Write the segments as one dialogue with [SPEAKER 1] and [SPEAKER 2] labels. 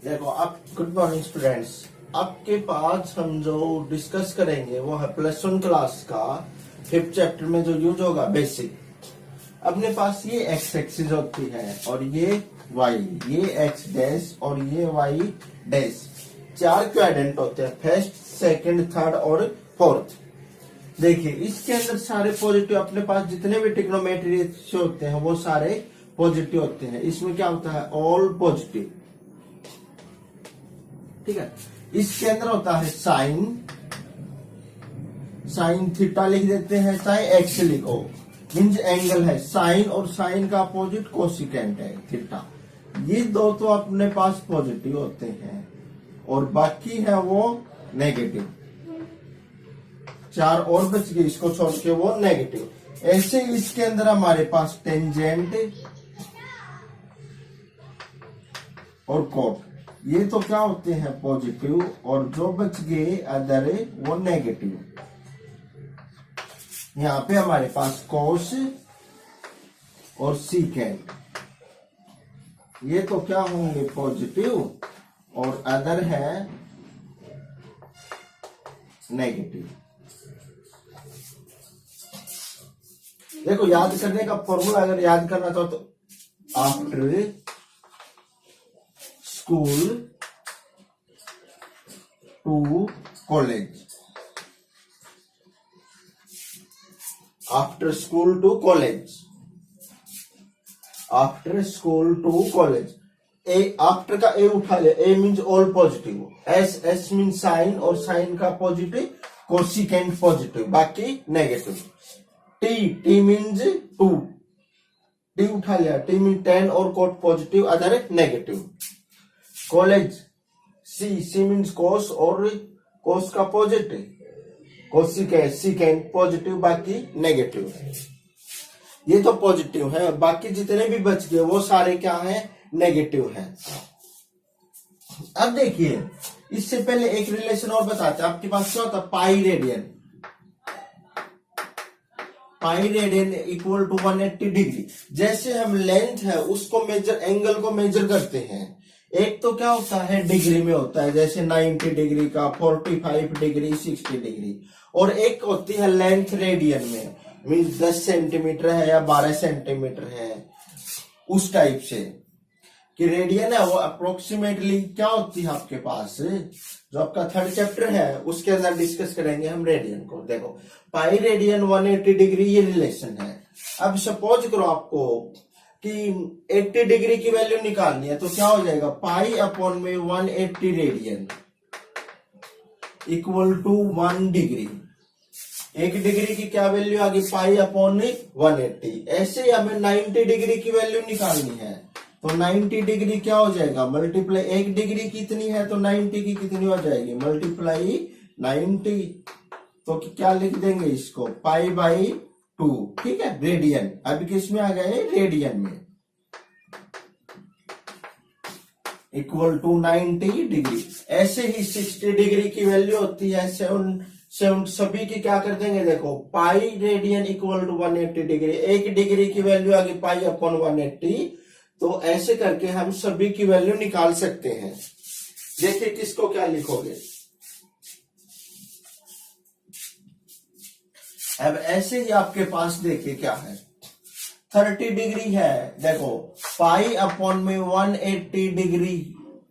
[SPEAKER 1] देखो आप, good morning students. आपके पास हम जो डिस्कस करेंगे वो है +1 क्लास का 5th चैप्टर में जो यूज होगा बेसिक। अपने पास ये एक्स एक्सिस होती है और ये वाई, ये एक्स डैश और ये वाई डैश। 4 क्वाड्रेंट होते हैं, फर्स्ट, सेकंड, थर्ड और फोर्थ। देखिए इसके अंदर सारे पॉजिटिव, अपने पास जितने भी ट्रिग्नोमेट्री रेशियो होते हैं वो सारे पॉजिटिव होते हैं। इसमें क्या होता है, ऑल पॉजिटिव। ठीक है, इसके अंदर होता है साइन थीटा लिख देते हैं, चाहे एक्स लिखो, मीन्स एंगल है। साइन और साइन का अपोजिट कोसिकेंट है थीटा। ये दो तो अपने पास पॉजिटिव होते हैं और बाकी है वो नेगेटिव। 4 और बच गए, इसको छोड़ के वो नेगेटिव। ऐसे इसके अंदर हमारे पास टेंजेंट और कोट, ये तो क्या होते हैं पॉजिटिव, और जो बच गए अदर वो नेगेटिव। यहां पे हमारे पास कोस और सीकेंट, ये तो क्या होंगे पॉजिटिव और अदर है नेगेटिव। देखो याद करने का फॉर्मूला अगर याद करना चाहो तो after school to college, after school to college, after school to college. A after का ए उठा लिया, A means all positive, S S mean sine और साइन का पॉजिटिव, कोसिकेंट पॉजिटिव, बाकी negative. T, T means 2, T उठा लिया, T mean 10 और cot positive other negative. College, C, C means cos और कोस का पॉजिटिव, कोसिकेंट सीकेंट पॉजिटिव, बाकी negative. ये तो पॉजिटिव है, बाकी जितने भी बच गए वो सारे क्या है, नेगेटिव है। अब देखिए इससे पहले एक रिलेशन और बताते हैं। आपके पास क्या होता है, pi radian, pi radian equal to 180 degree. जैसे हम लेंथ है उसको मेजर, एंगल को मेजर करते हैं, एक तो क्या होता है डिग्री में होता है, जैसे 90 डिग्री का, 45 डिग्री, 60 डिग्री, और एक होती है लेंथ रेडियन में, मीन्स 10 सेंटीमीटर है या 12 सेंटीमीटर है, उस टाइप से कि रेडियन है वो अप्रोक्सीमेटली क्या होती है आपके पास। जो आपका 3rd चैप्टर है उसके अंदर डिस्कस करेंगे हम रेडियन को। देखो पाई रेडियन 180 डिग्री ये रिलेशन है। अब सपोज करो आपको कि 80 डिग्री की वैल्यू निकालनी है, तो क्या हो जाएगा, पाई अपॉन में 180 radian equal to 1 degree. 1 degree की क्या वैल्यू आ गई, पाई अपॉन 180। ऐसे ही हमें 90 डिग्री की वैल्यू निकालनी है, तो 90 डिग्री क्या हो जाएगा, मल्टीप्लाई 1 डिग्री कितनी है तो 90 की कितनी हो जाएगी, मल्टीप्लाई 90। तो क्या लिख देंगे इसको, पाई बाई 2। ठीक है, रेडियन। अभी किस में आ गए, रेडियन में, इक्वल टू 90 डिग्री। ऐसे ही 60 डिग्री की वैल्यू होती है 7 सभी की क्या कर देंगे, देखो pi radian equal to 180 degree, 1 degree की वैल्यू आ गई पाई अपॉन 180। तो ऐसे करके हम सभी की वैल्यू निकाल सकते हैं। देखिए किसको क्या लिखोगे। अब ऐसे ही आपके पास देखिए क्या है, 30 डिग्री है, देखो पाई अपॉन में 180 degree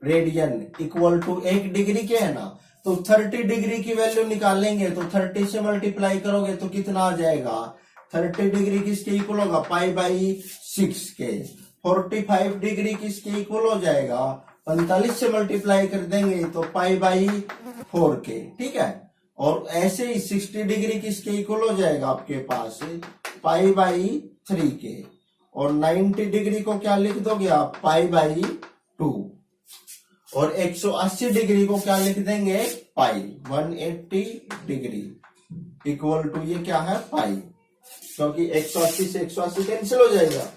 [SPEAKER 1] radian equal to 1 degree क्या है ना, तो 30 डिग्री की वैल्यू निकालेंगे तो 30 से मल्टीप्लाई करोगे तो कितना आ जाएगा, 30 डिग्री किसके इक्वल होगा, पाई बाई 6 के। 45 डिग्री किसके इक्वल हो जाएगा, 45 से मल्टीप्लाई कर देंगे तो पाई बाई 4 के। ठीक है, और ऐसे ही 60 डिग्री किसके इक्वल हो जाएगा आपके पास, पाई बाई 3 के। और 90 डिग्री को क्या लिख दोगे आप, पाई बाई 2। और 180 डिग्री को क्या लिख देंगे, पाई। 180 डिग्री इक्वल टू ये क्या है, पाई, क्योंकि 180 से 180 कैंसिल हो जाएगा।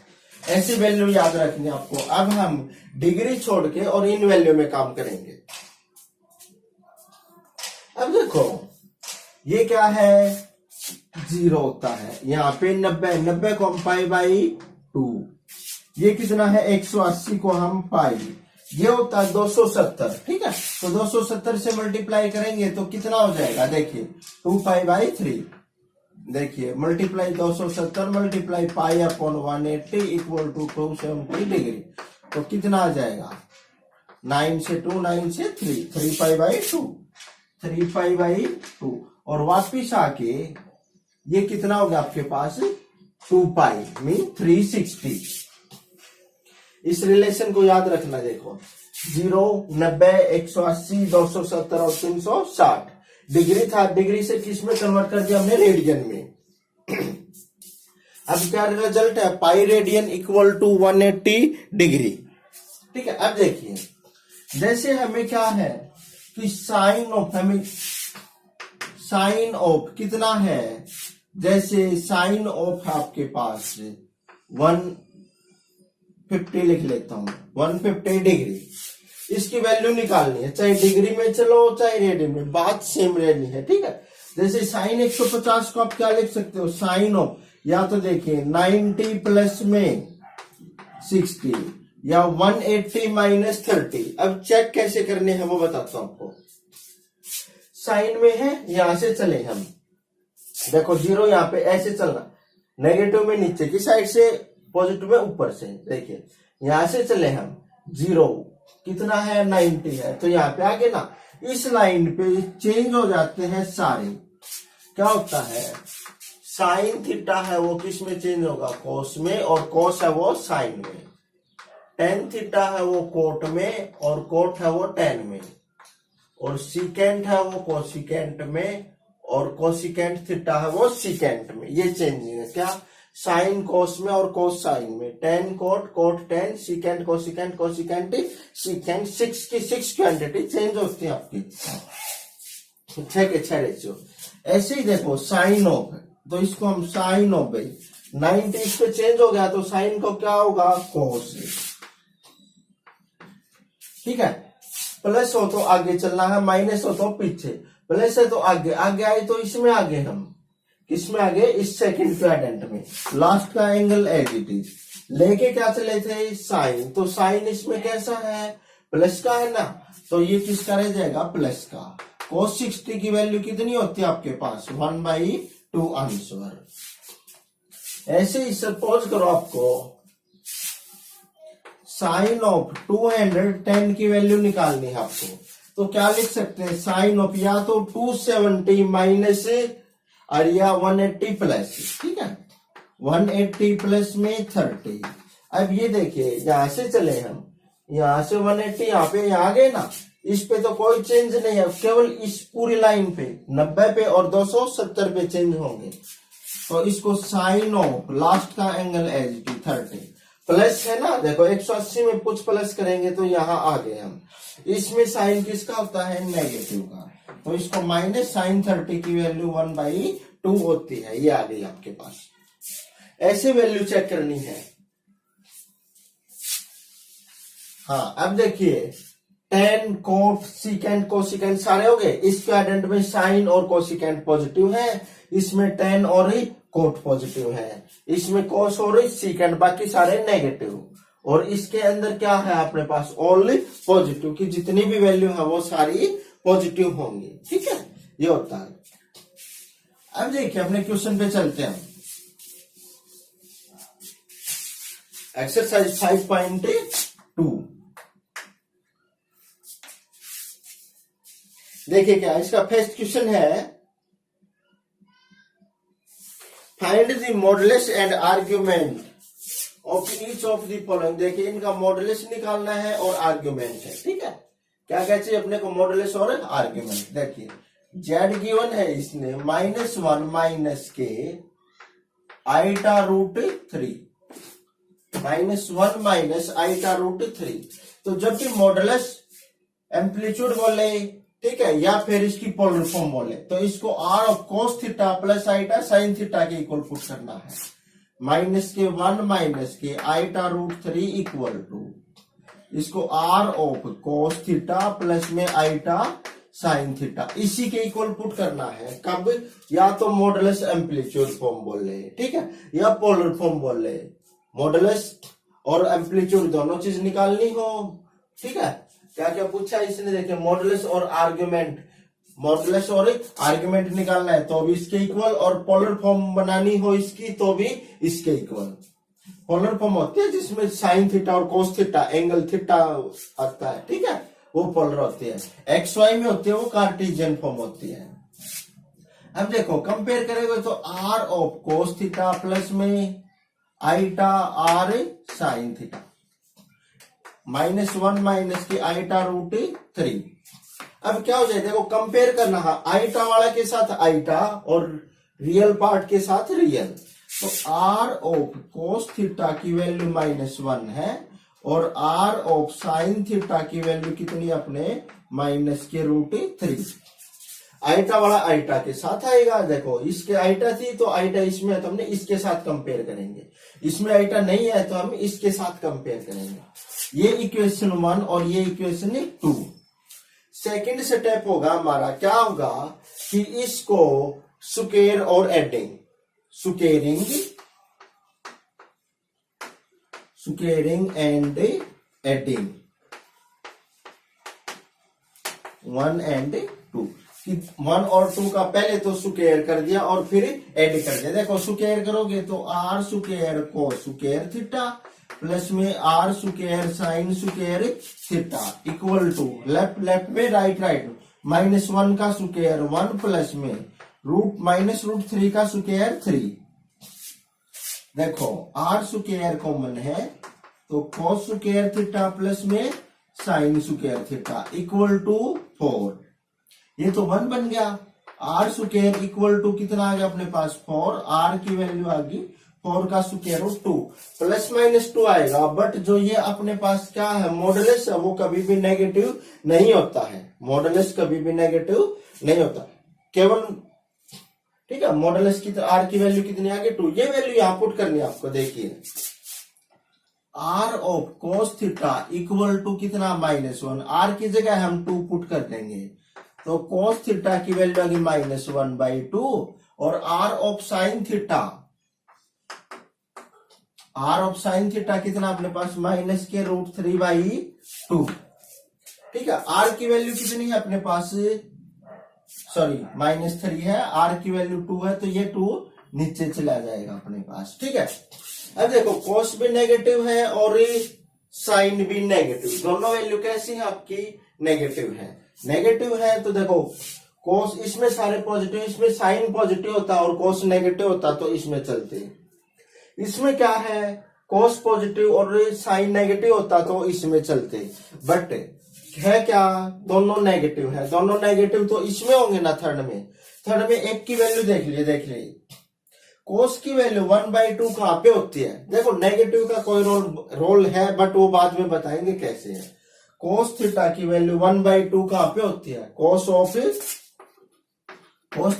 [SPEAKER 1] ऐसी वैल्यू याद रखनी आपको। अब हम डिग्री छोड़ के और इन वैल्यू में काम करेंगे। अब देखो ये क्या है, 0 होता है, यहाँ पे 90 को हम पाई बाई 2, ये कितना है 180 को हम पाई, ये होता है 270, ठीक है। तो 270 से मल्टीप्लाई करेंगे तो कितना हो जाएगा, देखिए 2π/3। देखिए multiply 270 multiply pi upon 180 equal to 270 degree. तो कितना आ जाएगा, 9 से 2, 9 से 3, 3π/2, 3π/2। और वापिस आके ये कितना होगा आपके पास, 2π मीन 360। इस रिलेशन को याद रखना, देखो 0, 90, 180, 270 और 360 डिग्री था, डिग्री से किस में कन्वर्ट कर दिया हमने, रेडियन में। अब क्या रिजल्ट है, pi radian equal to 180 degree, ठीक है। अब देखिए जैसे हमें क्या है कि साइन ऑफ, हमें साइन ऑफ कितना है, जैसे साइन ऑफ है आपके पास 150 लिख लेता हूं, 150 डिग्री। इसकी वैल्यू निकालनी है, चाहे डिग्री में चलो चाहे रेडियन में, बात सेम रहनी है, ठीक है। जैसे साइन 150 को आप क्या लिख सकते हो, साइन ऑफ, या तो देखिए 90 प्लस में 60 या 180 माइनस 30। अब चेक कैसे करने हैं वो बताता हूं आपको। साइन में है, यहां से चले हम, देखो 0 यहां पे ऐसे चलना, नेगेटिव में नीचे की साइड से, पॉजिटिव में ऊपर से। देखिए यहां से चले हम, 0 कितना है, 90 है, तो यहाँ पे आगे ना इस लाइन पे चेंज हो जाते हैं सारे। क्या होता है, साइन थीटा है वो किस में चेंज होगा, कोस में, और कोस है वो साइन में। टेन थीटा है वो कोट में, और कोट है वो टेन में, और सीकेंट है वो कोसिकेंट में, और कोसिकेंट थीटा है वो सीकेंट में। ये चेंजिंग है, क्या, साइन कोस में और कोस साइन में। Tan cot, cot tan, secant cosecant, cosecant secant, 6 की 6 क्वांटिटी चेंज होती है आपकी, 6 के 6 रेशियो। ऐसे ही देखो साइन ऑफ, तो इसको हम साइन ऑफ, भाई 90 इस पे चेंज हो गया तो साइन को क्या होगा, कोस, ठीक है। प्लस हो तो आगे चलना है, माइनस हो तो पीछे, प्लस है तो आगे, आगे आए तो इसमें आगे हम, किसमें आगे, इस सेकंड क्वाड्रेंट में, लास्ट का एंगल एज इट इज, लेके क्या चले थे, साइन। तो साइन इसमें कैसा है, प्लस का है ना, तो ये किसका रह जाएगा, प्लस का। cos 60 की वैल्यू कितनी होती है आपके पास, 1/2 आंसर। ऐसे ही सपोज करो आपको साइन ऑफ 210 की वैल्यू निकालनी है आपको, तो क्या लिख सकते हैं, साइन ऑफ या तो 270 माइनस और या 180 प्लस, ठीक है, 180 प्लस में 30। अब ये देखिए यहां से चले हम, यहां से 180 यहाँ पे, यहाँ आ गए ना, इस पे तो कोई चेंज नहीं है, केवल इस पूरी लाइन पे 90 पे और 270 पे चेंज होंगे। तो इसको साइन ऑफ लास्ट का एंगल एज टी 30 प्लस है ना, देखो 180 में कुछ प्लस करेंगे तो यहाँ आ गए हम। इसमें साइन किसका होता है, नेगेटिव का, तो इसको माइनस साइन 30 की वैल्यू 1/2 होती है, ये आ गई आपके पास। ऐसे वैल्यू चेक करनी है। हाँ अब देखिए टेन, कोट, सीकेंट, कोसिकेंट सारे हो गए। इस क्वाड्रेंट में साइन और कोसिकेंट पॉजिटिव है, इसमें टेन और ही कोट पॉजिटिव है, इसमें कोस और ही सीकेंट, बाकी सारे नेगेटिव। और इसके अंदर क्या है अपने पास, ओनली पॉजिटिव की जितनी भी वैल्यू है वो सारी पॉजिटिव होंगी, ठीक है, ये होता है। अब देखिए अपने क्वेश्चन पे चलते हैं। एक्सरसाइज 5.2 देखिए क्या इसका फर्स्ट क्वेश्चन है, find the modulus and argument of each of the following. देखिए इनका मॉडुलस निकालना है और आर्ग्यूमेंट है, ठीक है। क्या क्या चाहिए अपने को, मॉडुलस और आर्ग्यूमेंट। देखिए जेड गिवन है इसने -1 माइनस के iota root 3, -1 minus iota root 3। तो जब भी मॉडुलस एम्पलीट्यूड बोले, ठीक है, या फिर इसकी पोलर फॉर्म बोले, तो इसको R of cos theta plus iota sine theta के इक्वल पुट करना है। -1 माइनस के आइटा रूट 3 इक्वल टू इसको R of cos theta plus में आइटा साइन थीटा, इसी के इक्वल पुट करना है। कब, या तो मॉडुलस एम्पलीट्यूड फॉर्म बोले, ठीक है, या पोलर फॉर्म बोले। मॉडुलस और एम्पलीट्यूड दोनों चीज निकालनी हो, ठीक है, क्या क्या पूछा इसने, देखिए मॉडुलस और आर्ग्यूमेंट, मॉडुलस और आर्ग्यूमेंट निकालना है तो भी इसके इक्वल, और पोलर फॉर्म बनानी हो इसकी तो भी इसके इक्वल। पोलर फॉर्म होती है जिसमें साइन थीटा और कोस थीटा एंगल थीटा आता है, ठीक है, वो पोलर होती है। एक्स वाई में होती है वो कार्टेशियन फॉर्म होती है। अब देखो कंपेयर करेंगे तो R of cos theta plus में iota R sine theta, -1 minus की आईटा √3। अब क्या हो जाए, देखो कंपेयर करना है आईटा वाला के साथ आईटा और रियल पार्ट के साथ रियल। तो आर ऑफ कोस थीटा की वैल्यू -1 है और आर ऑफ साइन थीटा की वैल्यू कितनी अपने -√3। आईटा वाला आईटा के साथ आएगा, देखो इसके आईटा थी तो आईटा इसमें है तो हमने इसके साथ कंपेयर करेंगे, इसमें आईटा नहीं है तो हम इसके साथ कंपेयर करेंगे। ये इक्वेशन 1 और ये इक्वेशन 2। सेकंड स्टेप होगा हमारा, क्या होगा कि इसको स्क्वायर और adding, squaring and adding 1 and 2। 1 और 2 का पहले तो स्क्वायर कर दिया और फिर ऐड कर दिया। देखो स्क्वायर करोगे तो R square cos square theta plus में R square sine square theta equal to left में राइट -1 का स्क्वायर 1 प्लस में -√3 का स्क्वायर 3। देखो आर स्क्वायर कॉमन है तो कोस स्क्वायर थीटा प्लस में sine square theta equal to 4। ये तो 1 बन गया। आर स्क्वायर इक्वल टू कितना आ गया अपने पास 4, आर की वैल्यू आ गई 4 का स्क्वायर रूट 2 +-2 आएगा। बट जो ये अपने पास क्या है मॉडुलस है वो कभी भी नेगेटिव नहीं होता है, मॉडुलस कभी भी नेगेटिव नहीं होता केवल, ठीक है। मॉडुलस की आर की वैल्यू कितनी आ गई 2। ये वैल्यू यहां पुट करनी है आपको, देखिए R of cos theta equal to कितना -1, आर की जगह हम 2 पुट कर देंगे तो कोस थीटा की वैल्यू आ गई -1/2 और R of sine theta, R of sine theta कितना अपने पास -√3/2, ठीक है। आर की वैल्यू कितनी है अपने पास, सॉरी -3 है, आर की वैल्यू 2 है तो ये 2 नीचे चला जाएगा अपने पास, ठीक है। अब देखो कोस भी नेगेटिव है और साइन भी नेगेटिव, दोनों वैल्यू कैसी है आपकी नेगेटिव है तो देखो कोस इसमें सारे पॉजिटिव, इसमें साइन पॉजिटिव होता और कोस नेगेटिव होता तो इसमें चलते। इसमें क्या है कोस पॉजिटिव और साइन नेगेटिव होता तो इसमें चलते, बट है क्या दोनों नेगेटिव है, दोनों नेगेटिव तो इसमें होंगे ना। थर्ड में एक की वैल्यू देख लिए कोस की वैल्यू 1/2 कहां पे होती है, देखो नेगेटिव का कोई रोल है बट वो बाद में बताएंगे कैसे है। कोस थीटा की वैल्यू 1/2 कहां पे होती है, कोस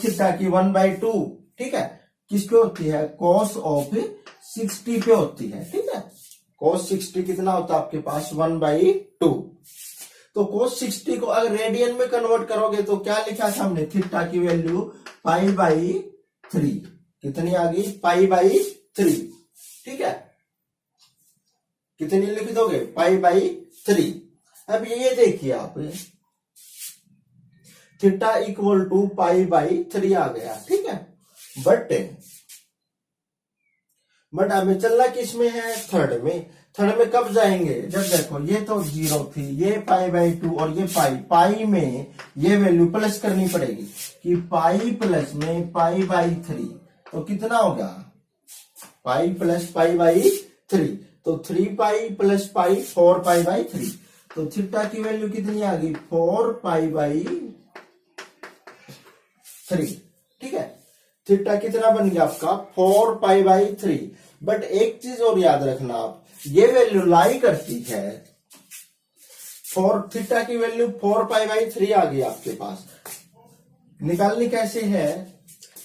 [SPEAKER 1] थीटा की 1/2, ठीक है, किस पे होती है कोस ऑफ 60 पे होती है, ठीक है। कोस 60 कितना होता है आपके पास 1/2। तो कोस 60 को अगर रेडियन में कन्वर्ट करोगे तो क्या लिखा था हमने, थीटा की वैल्यू π/3, कितनी आ गई π/3, ठीक है। कितनी लिख दोगे π/3। अब ये देखिए आप थीटा इक्वल टू π/3 आ गया, ठीक है। बट हमें चलना किस में है थर्ड में कब जाएंगे, जब देखो ये तो 0 थी, ये π/2 और ये पाई में ये वैल्यू प्लस करनी पड़ेगी कि पाई प्लस में π/3 तो कितना होगा पाई प्लस π/3 तो 3π + π 4π/3 तो थीटा की वैल्यू कितनी आ गई 4π/3, ठीक है। थीटा कितना बन गया आपका 4π/3। बट एक चीज और याद रखना आप, ये वैल्यू लाई करती है थीटा की वैल्यू 4π/3 आ गई आपके पास। निकालनी कैसे है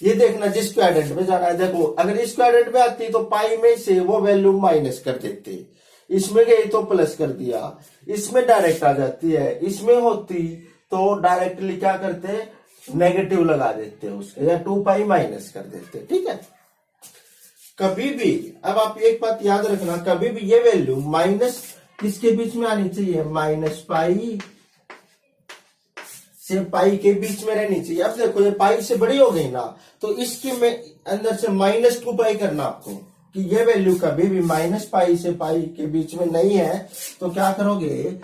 [SPEAKER 1] ये देखना, जिस क्वाड्रेंट में जाना है। देखो अगर इस क्वाड्रेंट में आती तो पाई में से वो वैल्यू माइनस कर देते, इसमें गई तो प्लस कर दिया, इसमें डायरेक्ट आ जाती है, इसमें होती तो डायरेक्टली क्या करते नेगेटिव लगा देते उसके या 2π माइनस कर देते, ठीक है। कभी भी अब आप एक बात याद रखना, कभी भी ये वैल्यू किसके बीच में आनी चाहिए, माइनस पाई से पाई के बीच में रहनी चाहिए। अब देखो ये पाई से बड़ी हो गई ना, तो इसकी में अंदर से -2 पाई करना आपको, कि ये वैल्यू कभी भी माइनस पाई से पाई के बीच में नहीं है। तो क्या करोगे,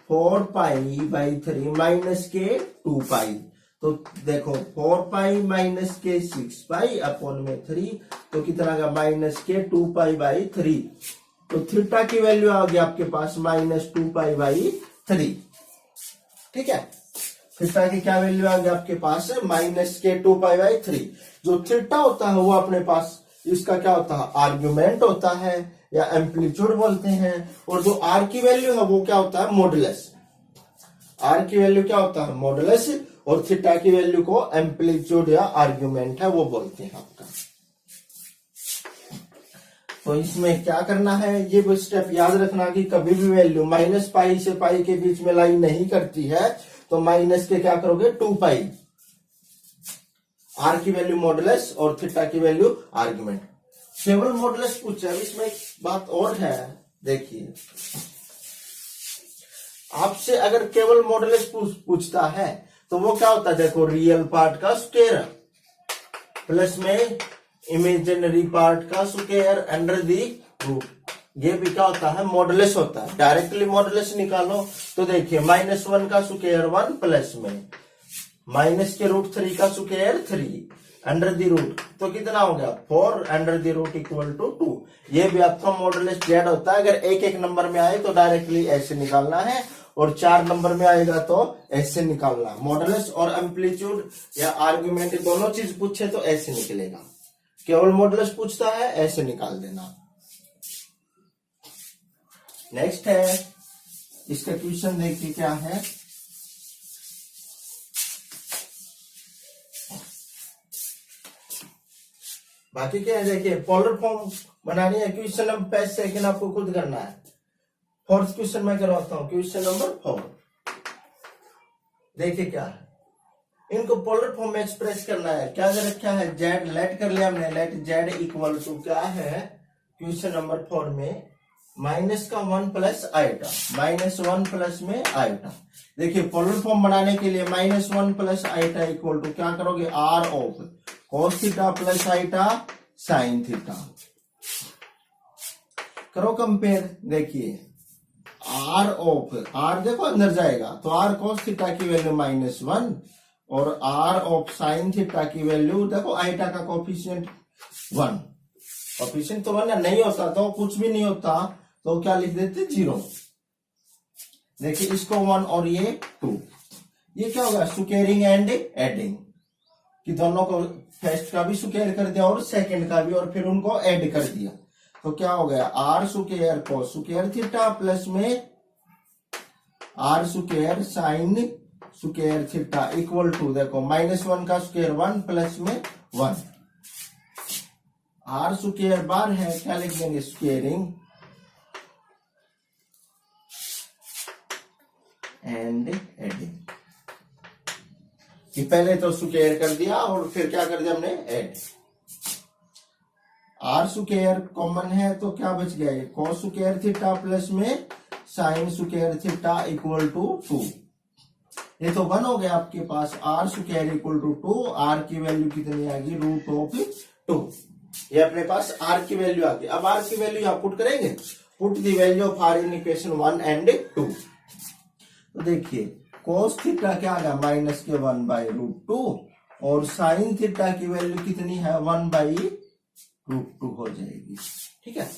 [SPEAKER 1] 4 पाई बाई 3 माइनस के 2 पाई। तो देखो 4 पाई माइनस के 6 पाई अपॉन में 3, तो कितना का माइनस के 2 पाई बाई 3। तो थीटा की वैल्यू आ गई आपके पास -2 पाई बाई 3। ठीक है, थीटा की क्या वैल्यू आ गई आपके पास, माइनस के 2 पाई बाई 3। जो थीटा होता है वो अपने पास इसका क्या होता है, आर्ग्यूमेंट होता है या एम्पलीट्यूड बोलते हैं। और जो आर की वैल्यू है वो क्या होता है, मॉडुलस। आर की वैल्यू क्या होता है, मॉडुलस, और थीटा की वैल्यू को एम्पलीट्यूड या आर्ग्यूमेंट है वो बोलते हैं आपका। तो इसमें क्या करना है, ये वो स्टेप याद रखना कि कभी भी वैल्यू माइनस पाई से पाई के बीच में लाई नहीं करती है, तो माइनस के क्या करोगे 2 पाई, आर की वैल्यू मॉडुलस और थीटा की वैल्यू आर्ग्यूमेंट। केवल मॉडुलस पूछा है, इसमें एक बात और है, देखिए आपसे अगर केवल मॉडुलस पूछता है तो वो क्या होता है, देखो रियल पार्ट का स्क्वायर प्लस में इमेजिनरी पार्ट का स्क्वायर अंडर दी रूट, ये भी क्या होता है, मॉडुलस होता है। डायरेक्टली मॉडुलस निकालो तो देखिए -1 का स्क्वायर 1 प्लस में माइनस के √3 का स्क्वायर 3 अंडर दी रूट, तो कितना हो गया 4 under the root equal to 2। ये भी आपका मॉडुलस जेड होता है। अगर एक एक नंबर में आए तो डायरेक्टली ऐसे निकालना है, और 4 नंबर में आएगा तो ऐसे निकालना। मॉडुलस और एम्पलीट्यूड या आर्ग्यूमेंट दोनों चीज पूछे तो ऐसे निकलेगा। केवल मॉडुलस पूछता है ऐसे निकाल देना। नेक्स्ट है, इसका क्वेश्चन देखिए क्या है। बाकी क्या है, देखिए पोलर फॉर्म बनानी है। क्वेश्चन नंबर 5 सेकेंड आपको खुद करना है। 4th क्वेश्चन मैं करवाता हूं, क्वेश्चन नंबर 4। देखिए क्या है, इनको पोलर फॉर्म में एक्सप्रेस करना है। क्या कर रखा है, जेड लेट कर लिया हमने, लेट जेड इक्वल टू क्या है क्वेश्चन नंबर 4 में -1 प्लस आइटा, -1 प्लस में आइटा। देखिए पोलर फॉर्म बनाने के लिए -1 प्लस आइटा इक्वल टू क्या करोगे, R of cos theta plus iota sine theta. करो कंपेयर, देखिए आर ऑफ, आर देखो अंदर जाएगा तो आर cos थीटा की वैल्यू -1 और आर ऑफ साइन थीटा की वैल्यू देखो आइटा का कोफिशिएंट 1। कोफिशिएंट तो 1 नहीं होता तो कुछ भी नहीं होता तो क्या लिख देते 0। देखिए इसको 1 और ये 2, ये क्या होगा स्क्वायरिंग एंड एडिंग, कि दोनों को फर्स्ट का भी स्क्वायर कर दिया और सेकंड का भी, और फिर उनको ऐड कर दिया। तो क्या हो गया R square cos square theta plus में R square sine square theta equal to देखो -1 का स्क्वायर 1 प्लस में 1। आर स्क्वायर बार है, क्या लिख देंगे स्क्वायरिंग एंड एडिंग, कि पहले तो स्क्वायर कर दिया और फिर क्या कर दिया हमने ऐड। आर स्क्वायर कॉमन है तो क्या बच गया, cos स्क्वायर थीटा प्लस में sine square theta equal to 2। ये तो 1 हो गया आपके पास, R square equal to 2। R की वैल्यू कितनी आ गई, √2। ये अपने पास आर की वैल्यू आ गई। अब आर की वैल्यू आप पुट करेंगे, put the value of R in equation 1 and 2। तो देखिए cos थीटा क्या आ गया -1 बाई √2 और साइन थीटा की वैल्यू कितनी है 1 बाई √2 हो जाएगी। ठीक है,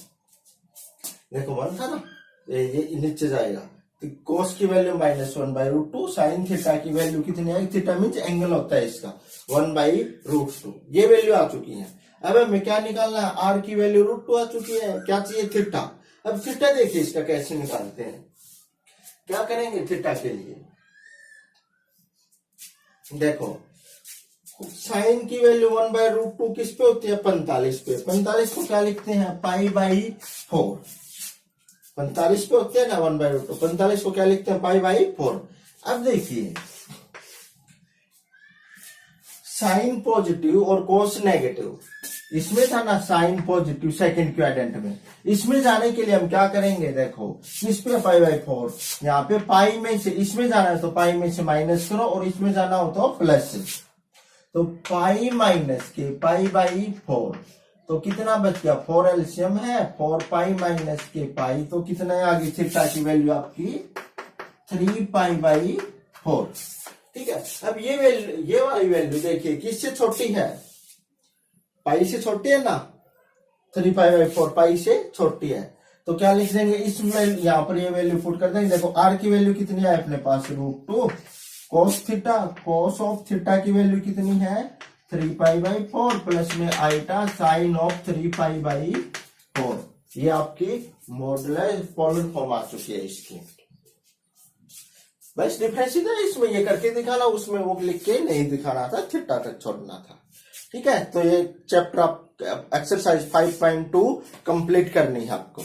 [SPEAKER 1] देखो 1 था ना, ये नीचे जाएगा तो cos की वैल्यू -1 बाई √2, साइन थीटा की वैल्यू कितनी आएगी, थीटा मीन्स एंगल होता है इसका, 1 बाई √2। ये वैल्यू आ चुकी है। अब हमें क्या निकालना है, आर की वैल्यू √2 आ चुकी है, क्या चाहिए थीटा। अब थीटा देखिए इसका कैसे निकालते हैं, क्या करेंगे थीटा के लिए, देखो साइन की वैल्यू 1 बाई √2 किस पे होती है 45 पे। 45 को क्या लिखते हैं पाई बाई 4। 45 पे होते हैं ना 1 बाई √2, 45 को क्या लिखते हैं पाई बाई 4। अब देखिए साइन पॉजिटिव और कोस नेगेटिव, इसमें था ना साइन पॉजिटिव सेकंड क्वाड्रेंट में, इसमें जाने के लिए हम क्या करेंगे, देखो इस पे पाई बाई 4, यहाँ पे पाई में से इसमें जाना है तो पाई में से माइनस करो और इसमें जाना हो तो प्लस, तो पाई माइनस के पाई बाई 4, तो कितना बच गया, 4 एलसीएम है, 4 पाई माइनस के पाई, तो कितना है आगे थीटा की वैल्यू आपकी 3 पाई बाई 4। ठीक है, अब ये वैल्यू, ये वाली वैल्यू देखिए किससे छोटी है, पाई से छोटी है ना, 3 पाई बाई 4 पाई से छोटी है, तो क्या लिख देंगे इसमें, यहाँ पर ये वैल्यू पुट कर देंगे। देखो आर की वैल्यू कितनी है अपने पास, √2 cos theta, cos of theta की वैल्यू कितनी है 3 पाई बाई 4 प्लस में iota sine of 3 pi by 4। ये आपकी मॉडुलस पोलर फॉर्म आ चुकी है इसकी। बस डिफरेंस इधर इसमें ये करके दिखाना, उसमें वो लिख के नहीं दिखाना था, थीटा तक छोड़ना था। ठीक है, तो ये चैप्टर आप एक्सरसाइज 5.2 कंप्लीट करनी है आपको।